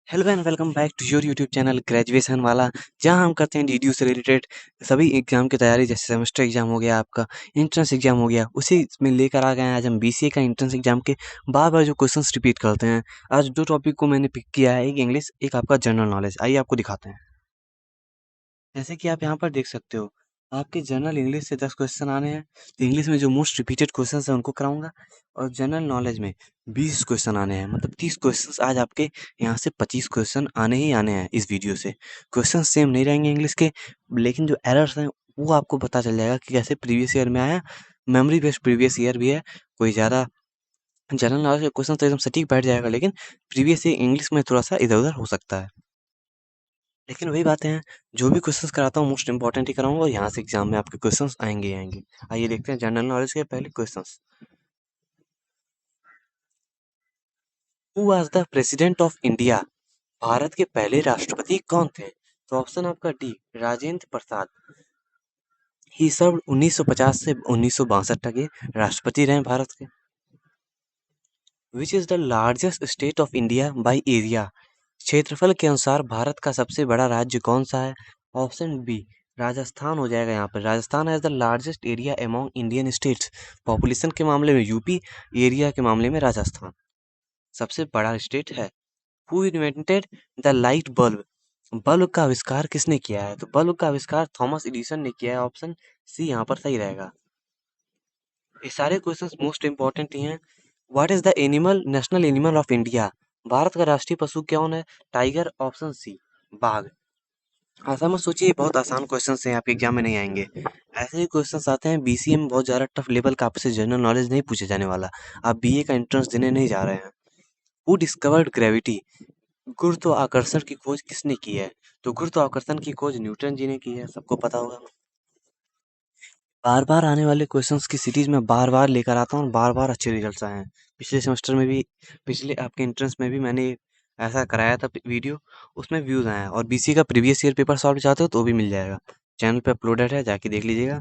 Hello and welcome back to your YouTube channel graduation वाला, जहां हम करते हैं डीडीयू से रिलेटेड सभी एग्जाम की तैयारी। जैसे सेमेस्टर एग्जाम हो गया, आपका एंट्रेंस एग्जाम हो गया, उसी में लेकर आ गए हैं आज हम बीसीए का एंट्रेंस एग्जाम के बार बार जो क्वेश्चंस रिपीट करते हैं। आज दो टॉपिक को मैंने पिक किया है, एक इंग्लिश, एक आपका जनरल नॉलेज। आइए आपको दिखाते हैं। जैसे कि आप यहाँ पर देख सकते हो, आपके जनरल इंग्लिश से 10 क्वेश्चन आने हैं, तो इंग्लिश में जो मोस्ट रिपीटेड क्वेश्चन हैं उनको कराऊंगा। और जनरल नॉलेज में 20 क्वेश्चन आने हैं, मतलब 30 क्वेश्चन। आज आपके यहाँ से 25 क्वेश्चन आने ही आने हैं इस वीडियो से। क्वेश्चन सेम नहीं रहेंगे इंग्लिश के, लेकिन जो एरर्स हैं वो आपको पता चल जाएगा कि कैसे प्रीवियस ईयर में आया। मेमोरी बेस्ड प्रीवियस ईयर भी है, कोई ज़्यादा जनरल नॉलेज का क्वेश्चन तो एकदम सटीक बैठ जाएगा, लेकिन प्रीवियस ईयर इंग्लिश में थोड़ा सा इधर उधर हो सकता है। लेकिन वही बातें हैं, जो भी क्वेश्चंस कराता हूँ मोस्ट इंपॉर्टेंट ही कराऊंगा, और यहाँ से एग्जाम में आपके क्वेश्चंस आएंगे ही आएंगे। आइए देखते हैं जनरल नॉलेज के पहले questions. Who was the president of India? Bharat के पहले राष्ट्रपति कौन थे? तो ऑप्शन आपका डी, राजेंद्र प्रसाद। ही सर्व 1950 से 1962 तक ये राष्ट्रपति रहे भारत के। Which is the largest state of India by area? क्षेत्रफल के अनुसार भारत का सबसे बड़ा राज्य कौन सा है? ऑप्शन बी, राजस्थान हो जाएगा। यहाँ पर Rajasthan has the largest area among Indian states. Population के मामले में यूपी, एरिया के मामले में राजस्थान सबसे बड़ा स्टेट है। Who invented the light bulb? Bulb का आविष्कार किसने किया है? तो बल्ब का आविष्कार थॉमस एडिसन ने किया है। ऑप्शन सी यहाँ पर सही रहेगा। ये सारे क्वेश्चंस मोस्ट इंपॉर्टेंट ही हैं। What is the animal, national animal of India? Bharat का राष्ट्रीय पशु कौन है? टाइगर। ऑप्शन सी, बाघ। ऐसा मत सोचिए बहुत आसान क्वेश्चंस हैं, आपके एग्जाम में नहीं आएंगे। ऐसे ही क्वेश्चंस आते हैं बीसीए में, बहुत ज़्यादा टफ लेवल का आपसे जनरल नॉलेज नहीं पूछे जाने वाला। आप बीए का एंट्रेंस देने नहीं जा रहे हैं। Who discovered gravity? गुरुत्वाकर्षण की खोज किसने की है? तो गुरुत्वाकर्षण की खोज न्यूटन जी ने की है, सबको पता होगा। बार बार आने वाले क्वेश्चंस की सीरीज में बार बार लेकर आता हूँ, और बार बार अच्छे रिजल्ट्स आए हैं। पिछले सेमेस्टर में भी, पिछले आपके एंट्रेंस में भी मैंने ऐसा कराया था वीडियो, उसमें व्यूज आए हैं। और बीसी का प्रीवियस ईयर पेपर सॉल्व चाहते हो तो भी मिल जाएगा, चैनल पे अपलोडेड है, जाके देख लीजिएगा।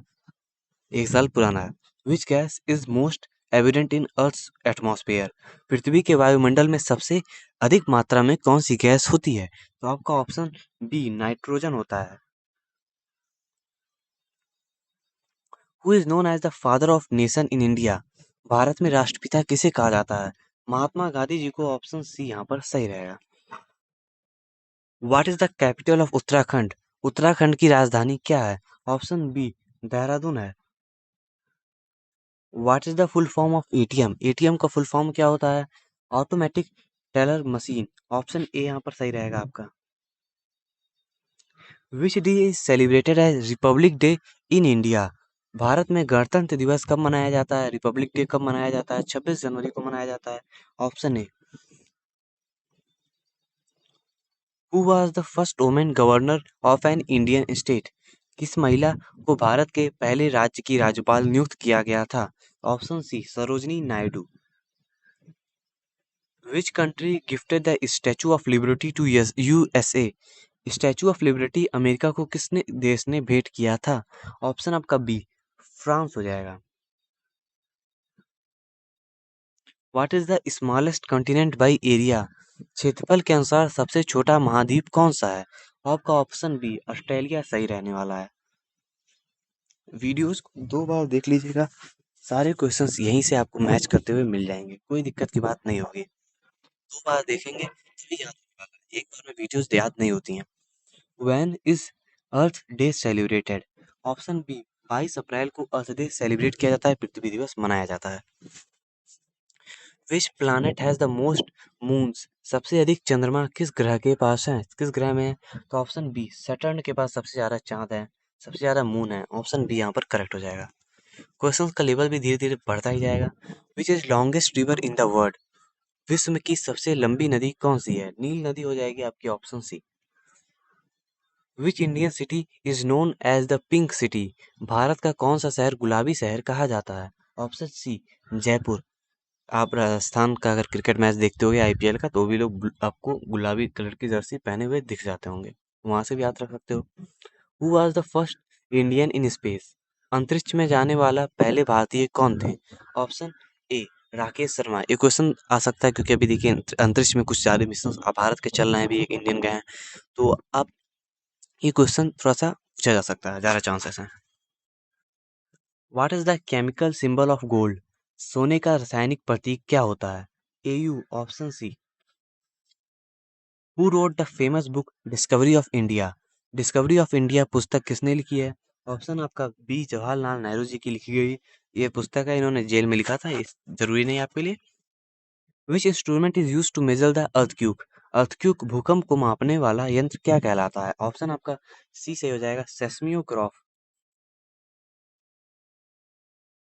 1 साल पुराना है। Which gas is most evident in earth atmosphere? पृथ्वी के वायुमंडल में सबसे अधिक मात्रा में कौन सी गैस होती है? तो आपका ऑप्शन बी, नाइट्रोजन होता है। Who is known as the father of nation in India? Bharat में राष्ट्रपिता किसे कहा जाता है? महात्मा गांधी जी को। ऑप्शन सी यहाँ पर सही रहेगा। What is the capital of Uttarakhand? Uttarakhand की राजधानी क्या है? ऑप्शन बी, देहरादून है। What is the full form of ATM? ATM का फुल फॉर्म क्या होता है? Automatic teller machine. Option A यहाँ पर सही रहेगा आपका। Which day is celebrated as Republic Day in India? Bharat में गणतंत्र दिवस कब मनाया जाता है? रिपब्लिक डे कब मनाया जाता है? 26 जनवरी को मनाया जाता है। Option A. Who was the first women governor of an Indian state? किस महिला को भारत के पहले राज्य की राज्यपाल नियुक्त किया गया था? Option C, Sarojini Naidu. Which country gifted the Statue of Liberty to USA? Statue of Liberty America को किसने देश ने भेंट किया था? ऑप्शन आपका बी, फ्रांस हो जाएगा। What is the smallest continent by area? क्षेत्रफल के अनुसार सबसे छोटा महाद्वीप कौन सा है? आपका ऑप्शन बी, ऑस्ट्रेलिया सही रहने वाला है। वीडियोस को 2 बार देख लीजिएगा, सारे क्वेश्चंस यहीं से आपको मैच करते हुए मिल जाएंगे, कोई दिक्कत की बात नहीं होगी। 2 बार देखेंगे तभी याद होने वाला है, एक बार में वीडियोस याद नहीं होती हैं। When is Earth Day celebrated? Option B, 22 अप्रैल को अर्थ डे सेलिब्रेट किया जाता है, पृथ्वी दिवस मनाया जाता है। Which planet has the most moons? सबसे अधिक चंद्रमा किस ग्रह के पास है, किस ग्रह में है? तो ऑप्शन बी, सैटर्न के पास सबसे ज्यादा चांद है, सबसे ज्यादा मून है। ऑप्शन बी यहाँ पर करेक्ट हो जाएगा। क्वेश्चन का लेवल भी धीरे धीरे बढ़ता ही जाएगा। Which is longest river in the world? विश्व में की सबसे लंबी नदी कौन सी है? नील नदी हो जाएगी आपकी। Option C. Which Indian city is known as the pink city? Bharat का कौन सा शहर गुलाबी शहर कहा जाता है? Option C, Jaipur. आप राजस्थान का अगर क्रिकेट मैच देखते होगे आईपीएल का, तो भी लोग आपको गुलाबी कलर की जर्सी पहने हुए दिख जाते होंगे, वहां से भी याद रख सकते हो। Who was the first Indian in space? अंतरिक्ष में जाने वाला पहले भारतीय कौन थे? ऑप्शन ए, राकेश शर्मा, ये क्वेश्चन आ सकता है क्योंकि अभी देखिए अंतरिक्ष में कुछ सारे मिशन भारत के चल रहे हैं, अभी एक इंडियन गए हैं, तो आप ये क्वेश्चन थोड़ा सा पूछा जा सकता है, ज़्यादा चांसेस हैं। What is the chemical symbol of gold? सोने का रासायनिक प्रतीक क्या होता है? AU, option C. Who wrote the famous book Discovery of India? Discovery of India पुस्तक किसने लिखी है? ऑप्शन आपका बी, जवाहरलाल नेहरू जी की लिखी गई ये पुस्तक है, इन्होंने जेल में लिखा था, जरूरी नहीं आपके लिए। Which instrument is use to measure the earthquake? Earthquake, भूकंप को मापने वाला यंत्र क्या कहलाता है? ऑप्शन आपका सी सही हो जाएगा, seismograph.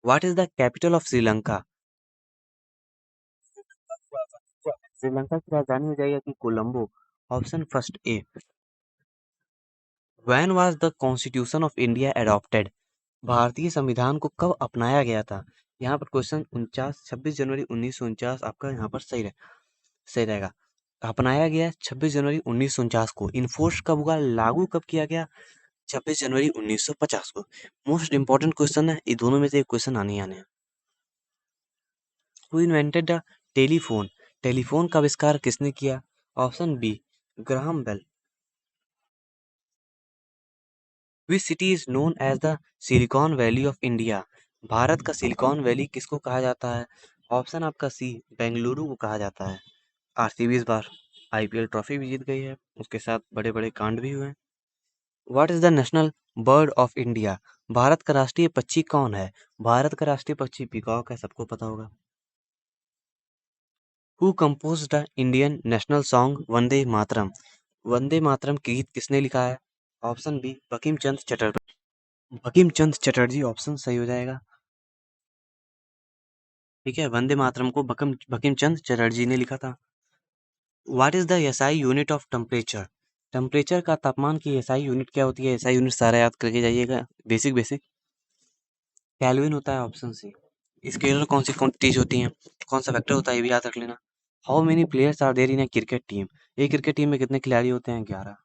What is the capital of Sri Lanka? Sri Lanka की राजधानी हो जाएगा कि Colombo, option first A. When was the constitution of India adopted? भारतीय संविधान को कब अपनाया गया था? यहाँ पर क्वेश्चन 26 जनवरी 1949 आपका यहाँ पर सही रहेगा। अपनाया गया 26 जनवरी 1949 को। इन्फोर्स कब हुआ, लागू कब किया गया? 26 जनवरी 1950 को। मोस्ट इंपॉर्टेंट क्वेश्चन है, ये दोनों में से एक क्वेश्चन आने ही आने हैं। Who invented the telephone? Telephone का आविष्कार किसने किया? Option B, Graham Bell. Which city is known as the Silicon Valley of India? Bharat का सिलिकॉन वैली किसको कहा जाता है? ऑप्शन आपका सी, बेंगलुरु को कहा जाता है। आरसीबी इस बार आईपीएल ट्रॉफी भी जीत गई है, उसके साथ बड़े बड़े कांड भी हुए हैं। What is the national bird of India? Bharat का राष्ट्रीय पक्षी कौन है? भारत का राष्ट्रीय पक्षी पीकॉक है, सबको पता होगा। Who compose the Indian national song Vande Mataram? Vande Mataram के गीत किसने लिखा है? Option B, Bankim Chandra Chatterjee. Bankim Chandra Chatterjee option सही हो जाएगा। ठीक है, वंदे मातरम को बंकिम चंद्र चटर्जी ने लिखा था। What is the SI unit of temperature? Temperature का, तापमान की एसआई यूनिट क्या होती है? एसआई यूनिट सारा याद करके जाइएगा, बेसिक बेसिक। केल्विन होता है, ऑप्शन सी। स्केलर कौन सी क्वांटिटीज होती हैं? कौन सा वेक्टर होता है, ये भी याद रख लेना। How many players are there in a cricket team? एक क्रिकेट टीम में कितने खिलाड़ी होते हैं? 11।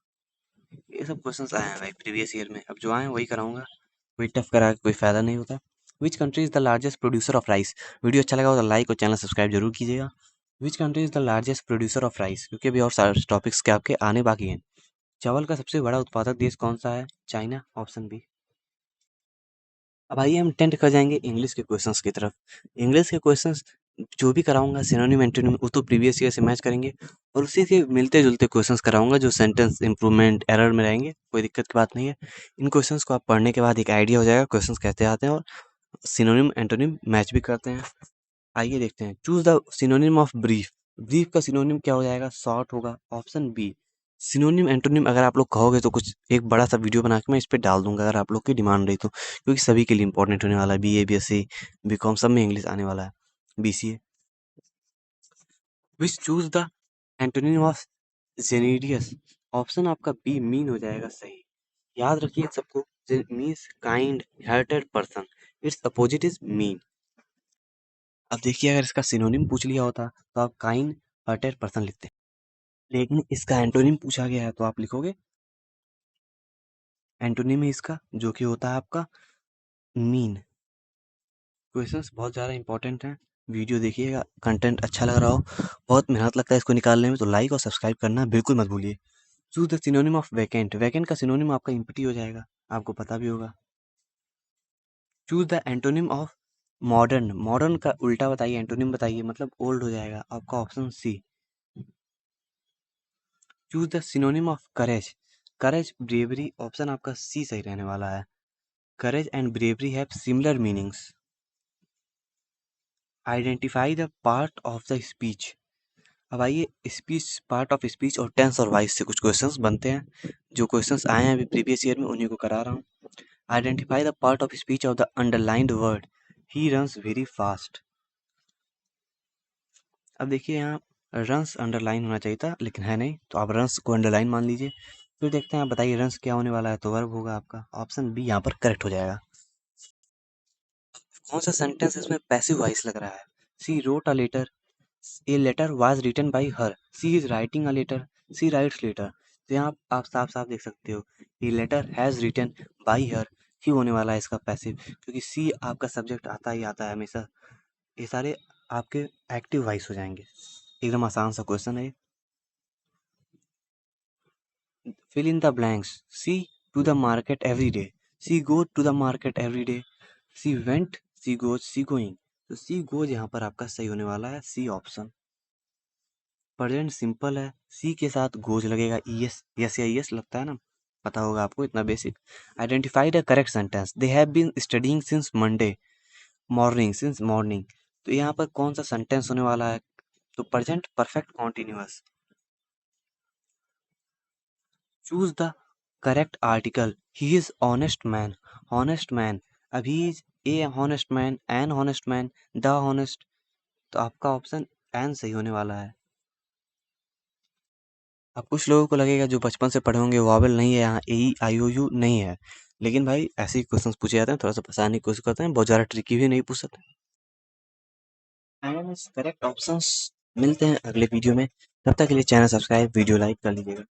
ये सब क्वेश्चंस आए हैं भाई प्रीवियस ईयर में, अब जो आए हैं वही कराऊंगा, कोई टफ करा के कोई फायदा नहीं होता। Which country is the largest producer of rice? Video अच्छा लगा हो तो लाइक और चैनल सब्सक्राइब जरूर कीजिएगा। Which country is the largest producer of rice? क्योंकि अभी और सारे टॉपिक्स के आपके आने बाकी हैं। चावल का सबसे बड़ा उत्पादक देश कौन सा है? China, option B. अब आइए हम टेंट कर जाएंगे इंग्लिश के क्वेश्चंस की तरफ। इंग्लिश के क्वेश्चंस जो भी कराऊंगा सिनोनिम एंटोनिम वो तो प्रीवियस ईयर से मैच करेंगे, और उसी के मिलते जुलते क्वेश्चंस कराऊंगा जो सेंटेंस इंप्रूवमेंट एरर में रहेंगे, कोई दिक्कत की बात नहीं है। इन क्वेश्चंस को आप पढ़ने के बाद एक आइडिया हो जाएगा क्वेश्चंस कैसे आते हैं, और सिनोनिम एंटोनिम मैच भी करते हैं। आइए देखते हैं। Choose the synonym of brief. Brief का सिनोनिम क्या हो जाएगा? शॉर्ट होगा, ऑप्शन बी। सिनोनिम एंटोनिम अगर आप लोग कहोगे तो कुछ एक बड़ा सा वीडियो बना के मैं इस पे डाल दूंगा अगर आप लोग की डिमांड रही तो, क्योंकि सभी के लिए इंपॉर्टेंट होने वाला है। बीए, बीएससी, बीकॉम सब में इंग्लिश आने वाला है, BCA. Which choose the antonym of generous? Option आपका बी, मीन हो जाएगा सही। याद रखिए सबको, means kind hearted person, its opposite is mean. अब देखिए अगर इसका सिनोनिम पूछ लिया होता तो आप काइंड हार्टेड पर्सन लिखते, लेकिन इसका एंटोनिम पूछा गया है तो आप लिखोगे एंटोनिम है इसका, जो कि होता है आपका मीन। क्वेश्चंस बहुत ज़्यादा इंपॉर्टेंट हैं, वीडियो देखिएगा, कंटेंट अच्छा लग रहा हो, बहुत मेहनत लगता है इसको निकालने में, तो लाइक और सब्सक्राइब करना बिल्कुल मत भूलिए। Choose the synonym of vacant. Vacant का सिनोनिम आपका इम्पटी हो जाएगा, आपको पता भी होगा। Choose the antonym of modern. Modern का उल्टा बताइए, एंटोनिम बताइए, मतलब ओल्ड हो जाएगा, आपका option C. Choose the synonym of courage. Courage, bravery, option आपका सी सही रहने वाला है। Courage and bravery have similar meanings. Identify the part of the speech. अब आइए स्पीच, पार्ट ऑफ स्पीच और टेंस और वॉइस से कुछ क्वेश्चंस बनते हैं, जो क्वेश्चंस आए हैं अभी प्रीवियस ईयर में उन्हीं को करा रहा हूँ। Identify the part of speech of the underlined word he runs very fast. अब देखिए यहाँ रन्स अंडरलाइन होना चाहिए था लेकिन है नहीं, तो आप रन्स को अंडरलाइन मान लीजिए। फिर देखते हैं, आप बताइए रन्स क्या होने वाला है, तो वर्ब होगा आपका, ऑप्शन बी यहाँ पर करेक्ट हो जाएगा। कौन सा सेंटेंस इसमें पैसिव वॉइस लग रहा है? She wrote a letter, a letter was written by her, she is writing a letter, she writes letter. तो यहाँ आप साफ साफ देख सकते हो, a letter has written by her, क्यों होने वाला है इसका पैसिव, क्योंकि सी आपका सब्जेक्ट आता ही आता है हमेशा, ये सारे आपके एक्टिव वॉइस हो जाएंगे। एकदम आसान सा क्वेश्चन है। Fill in the blanks. She to the market every day, she go to the market every day, she went, she goes, she going. तो सी गोज यहाँ पर आपका सही होने वाला है, सी ऑप्शन। प्रेजेंट सिंपल है, सी के साथ गोज लगेगा, ईएस, यस या ईएस लगता है ना, पता होगा आपको, इतना basic. Identify the correct sentence. They have been studying since Monday morning, since morning. तो यहाँ पर कौन सा सेंटेंस होने वाला है? तो present perfect continuous. Choose the correct article. He is honest man, honest man. अभी a honest man, an honest man, the honest. तो आपका ऑप्शन एन सही होने वाला है। अब कुछ लोगों को लगेगा जो बचपन से पढ़े होंगे वॉवेल नहीं है यहाँ, ए ई आई ओ यू नहीं है, लेकिन भाई ऐसे ही क्वेश्चंस पूछे जाते हैं, थोड़ा सा फंसाने की कोशिश करते हैं, बहुत ज़्यादा ट्रिकी भी नहीं पूछ सकते। Correct options. मिलते हैं अगले वीडियो में, तब तक के लिए चैनल सब्सक्राइब, वीडियो लाइक कर लीजिएगा।